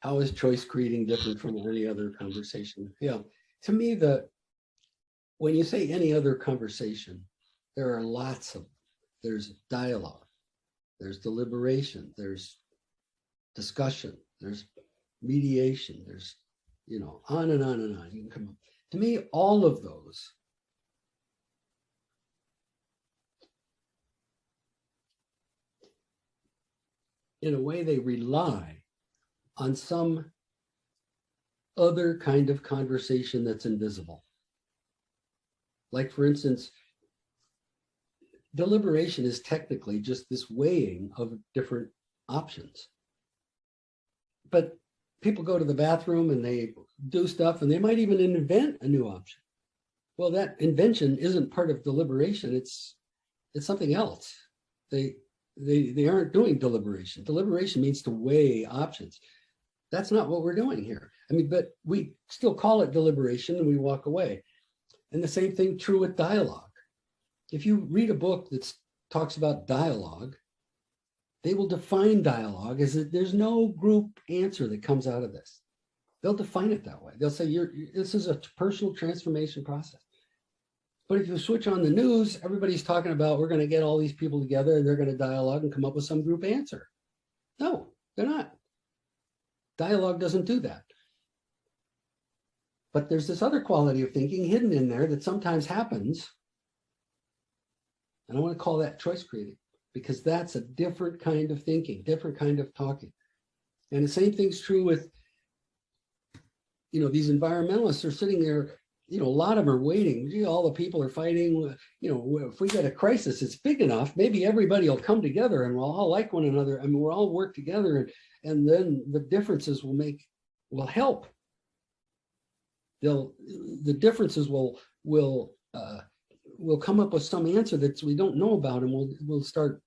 How is choice creating different from any other conversation? Yeah, to me, when you say any other conversation, there are there's dialogue, there's deliberation, there's discussion, there's mediation, there's, on and on and on. You can come up. To me, all of those in a way, they rely on some other kind of conversation that's invisible. Like, for instance, deliberation is technically just this weighing of different options. But people go to the bathroom and they do stuff, and they might even invent a new option. Well, that invention isn't part of deliberation. It's something else. They aren't doing deliberation. Deliberation means to weigh options. That's not what we're doing here. I mean, but we still call it deliberation and we walk away. And the same thing true with dialogue. If you read a book that talks about dialogue, they will define dialogue as that there's no group answer that comes out of this. They'll define it that way. They'll say this is a personal transformation process. But if you switch on the news, everybody's talking about we're going to get all these people together and they're going to dialogue and come up with some group answer. No, they're not. Dialogue doesn't do that. But there's this other quality of thinking hidden in there that sometimes happens. And I want to call that choice creating, because that's a different kind of thinking, different kind of talking. And the same thing's true with, these environmentalists are sitting there, a lot of them are waiting. Gee, all the people are fighting. If we get a crisis, it's big enough, maybe everybody will come together and we'll all like one another. I mean, we'll all work together, and then the differences will help. The differences will come up with some answer that we don't know about, and we'll start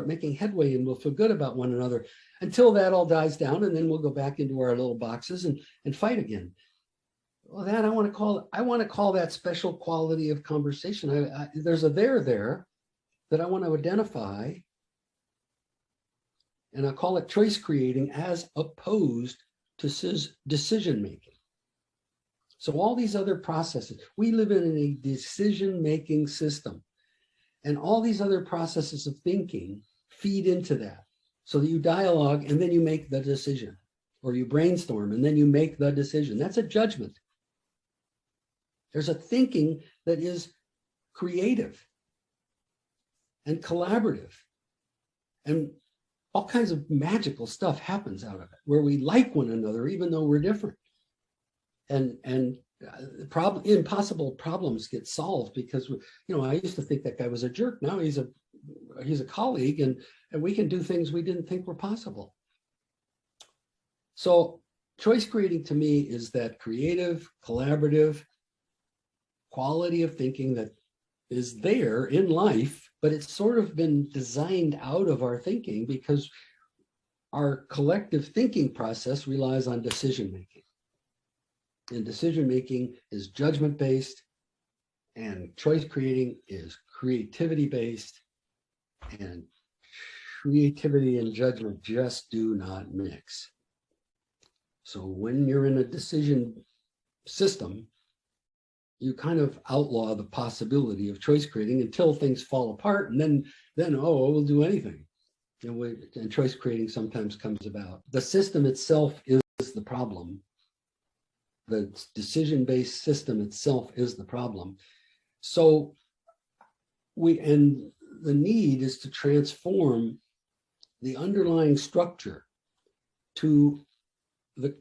making headway, and we'll feel good about one another until that all dies down, and then we'll go back into our little boxes and fight again. Well, that I want to call that special quality of conversation. There's a there that I want to identify, and I call it choice creating as opposed to decision making. So all these other processes, we live in a decision-making system, and all these other processes of thinking feed into that. So that you dialogue and then you make the decision, or you brainstorm and then you make the decision. That's a judgment. There's a thinking that is creative and collaborative, and all kinds of magical stuff happens out of it, where we like one another even though we're different. And impossible problems get solved because, I used to think that guy was a jerk. Now he's a colleague, and we can do things we didn't think were possible. So choice creating to me is that creative, collaborative quality of thinking that is there in life, but it's sort of been designed out of our thinking because our collective thinking process relies on decision making. And decision making is judgment based, and choice creating is creativity based, and creativity and judgment just do not mix. So when you're in a decision system, you kind of outlaw the possibility of choice creating until things fall apart, and then we'll do anything. And choice creating sometimes comes about. The system itself is the problem. The decision-based system itself is the problem. So the need is to transform the underlying structure to the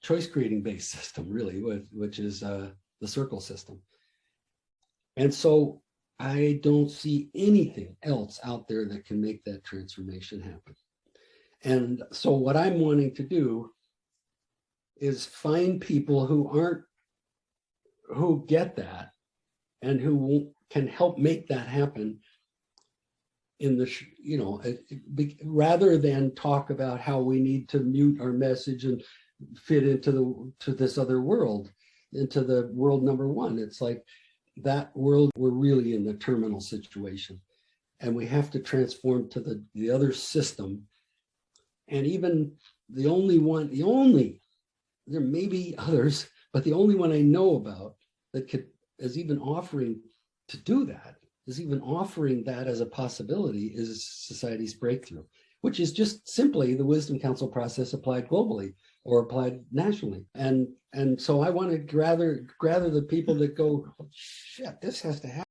choice creating based system, really, which is the circle system. And so I don't see anything else out there that can make that transformation happen. And so what I'm wanting to do is find people who get that and who can help make that happen in the, rather than talk about how we need to mute our message and fit into this other world, into the world number one. It's like that world, we're really in the terminal situation, and we have to transform to the other system. And even the only one, there may be others, but the only one I know about that is even offering to do that, is even offering that as a possibility, is Society's Breakthrough, which is just simply the Wisdom Council process applied globally or applied nationally. And so I want to gather the people that go, shit, this has to happen.